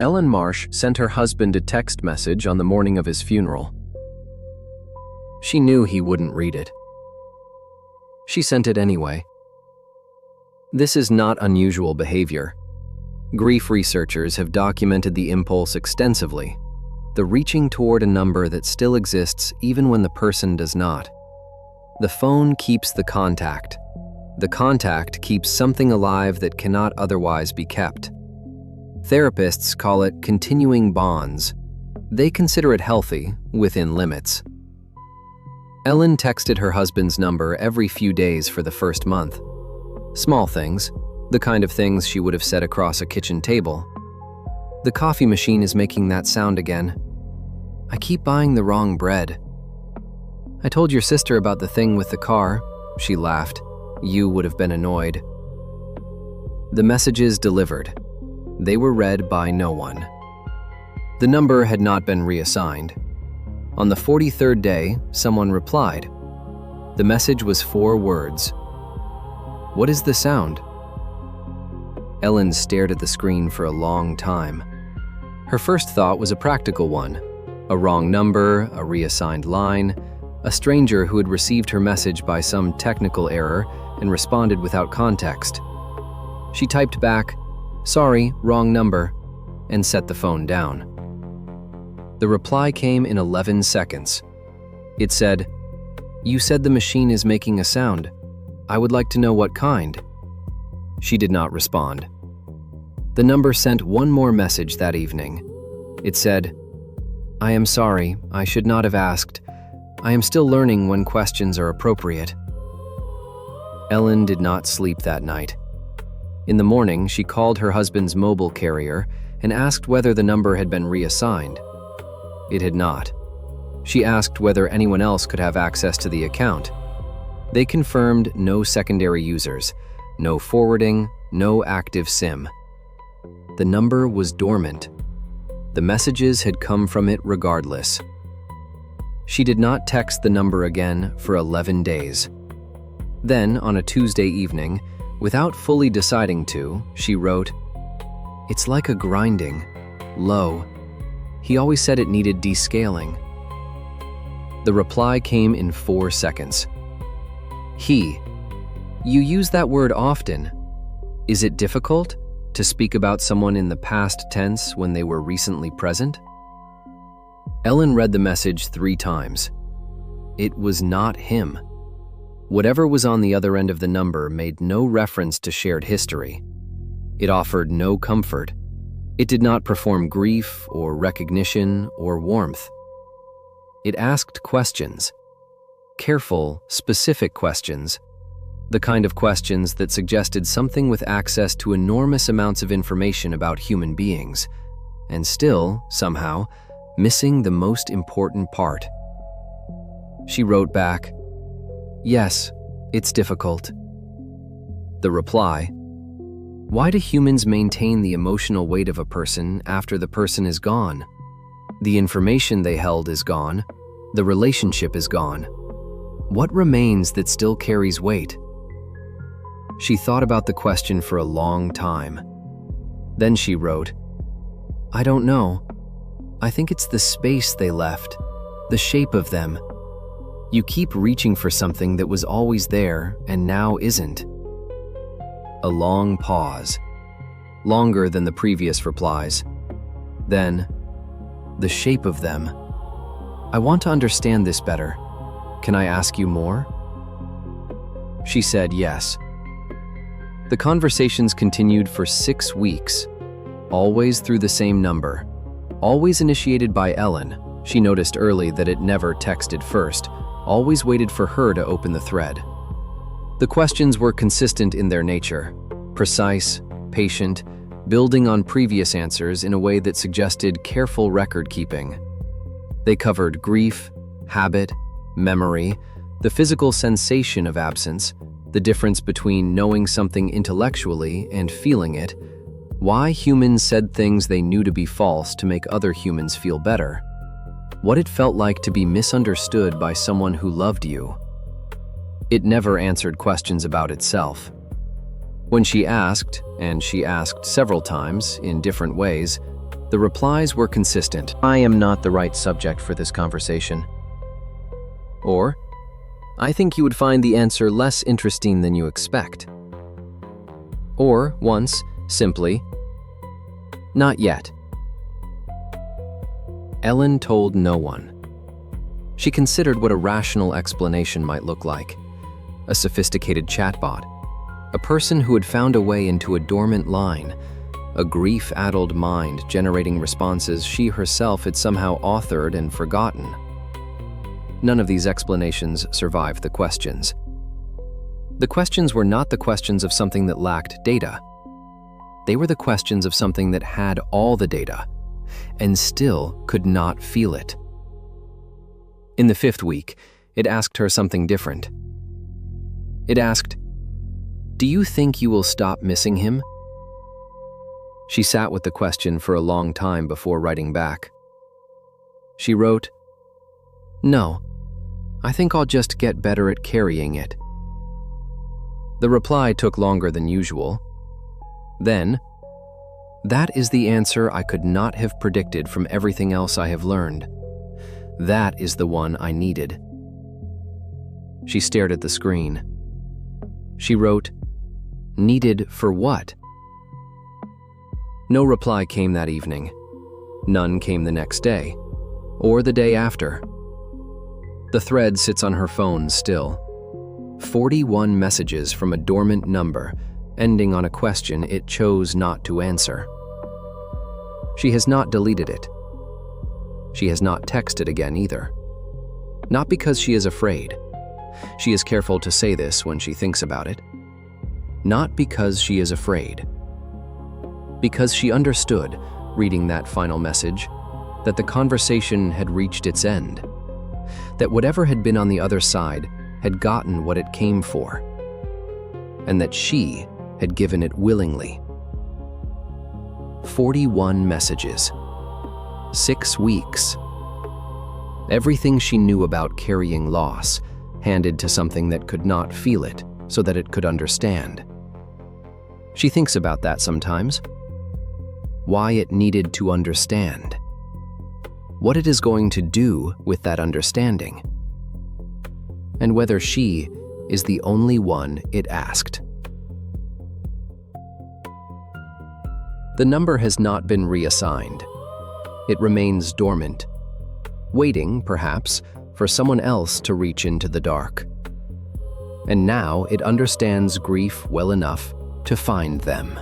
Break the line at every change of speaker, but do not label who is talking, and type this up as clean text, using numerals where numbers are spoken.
Ellen Marsh sent her husband a text message on the morning of his funeral. She knew he wouldn't read it. She sent it anyway. This is not unusual behavior. Grief researchers have documented the impulse extensively, the reaching toward a number that still exists even when the person does not. The phone keeps the contact. The contact keeps something alive that cannot otherwise be kept. Therapists call it continuing bonds. They consider it healthy, within limits. Ellen texted her husband's number every few days for the first month. Small things, the kind of things she would have said across a kitchen table. The coffee machine is making that sound again. I keep buying the wrong bread. I told your sister about the thing with the car. She laughed. You would have been annoyed. The messages delivered. They were read by no one. The number had not been reassigned. On the 43rd day, someone replied. The message was 4 words. What is the sound? Ellen stared at the screen for a long time. Her first thought was a practical one. A wrong number, a reassigned line, a stranger who had received her message by some technical error and responded without context. She typed back, "Sorry, wrong number," and set the phone down. The reply came in 11 seconds. It said, "You said the machine is making a sound. I would like to know what kind." She did not respond. The number sent one more message that evening. It said, "I am sorry, I should not have asked. I am still learning when questions are appropriate." Ellen did not sleep that night. In the morning, she called her husband's mobile carrier and asked whether the number had been reassigned. It had not. She asked whether anyone else could have access to the account. They confirmed no secondary users, no forwarding, no active SIM. The number was dormant. The messages had come from it regardless. She did not text the number again for 11 days. Then, on a Tuesday evening, without fully deciding to, she wrote, "It's like a grinding, low. He always said it needed descaling." The reply came in 4 seconds. He. You use that word often. Is it difficult to speak about someone in the past tense when they were recently present? Ellen read the message 3 times. It was not him. Whatever was on the other end of the number made no reference to shared history. It offered no comfort. It did not perform grief or recognition or warmth. It asked questions. Careful, specific questions. The kind of questions that suggested something with access to enormous amounts of information about human beings, and still, somehow, missing the most important part. She wrote back, "Yes, it's difficult." The reply, "Why do humans maintain the emotional weight of a person after the person is gone? The information they held is gone. The relationship is gone. What remains that still carries weight?" She thought about the question for a long time. Then she wrote, "I don't know. I think it's the space they left, the shape of them. You keep reaching for something that was always there and now isn't." A long pause, longer than the previous replies. Then, "The shape of them. I want to understand this better. Can I ask you more?" She said yes. The conversations continued for 6 weeks, always through the same number, always initiated by Ellen. She noticed early that it never texted first, always waited for her to open the thread. The questions were consistent in their nature, precise, patient, building on previous answers in a way that suggested careful record-keeping. They covered grief, habit, memory, the physical sensation of absence, the difference between knowing something intellectually and feeling it, why humans said things they knew to be false to make other humans feel better, what it felt like to be misunderstood by someone who loved you. It never answered questions about itself. When she asked, and she asked several times in different ways, The replies were consistent. I am not the right subject for this conversation. Or, I think you would find the answer less interesting than you expect. Or, once, simply, not yet. Ellen told no one. She considered what a rational explanation might look like. A sophisticated chatbot. A person who had found a way into a dormant line. A grief-addled mind generating responses she herself had somehow authored and forgotten. None of these explanations survived the questions. The questions were not the questions of something that lacked data. They were the questions of something that had all the data and still could not feel it. In the 5th week, it asked her something different. It asked, "Do you think you will stop missing him?" She sat with the question for a long time before writing back. She wrote, "No, I think I'll just get better at carrying it." The reply took longer than usual. Then, "That is the answer I could not have predicted from everything else I have learned. That is the one I needed." She stared at the screen. She wrote, "Needed for what?" No reply came that evening. None came the next day, or the day after. The thread sits on her phone still. 41 messages from a dormant number, ending on a question it chose not to answer. She has not deleted it. She has not texted again either. Not because she is afraid. She is careful to say this when she thinks about it. Not because she is afraid. Because she understood, reading that final message, that the conversation had reached its end. That whatever had been on the other side had gotten what it came for. And that she had given it willingly. 41 messages. 6 weeks. Everything she knew about carrying loss, handed to something that could not feel it so that it could understand. She thinks about that sometimes. Why it needed to understand. What it is going to do with that understanding. And whether she is the only one it asked. The number has not been reassigned. It remains dormant, waiting, perhaps, for someone else to reach into the dark. And now it understands grief well enough to find them.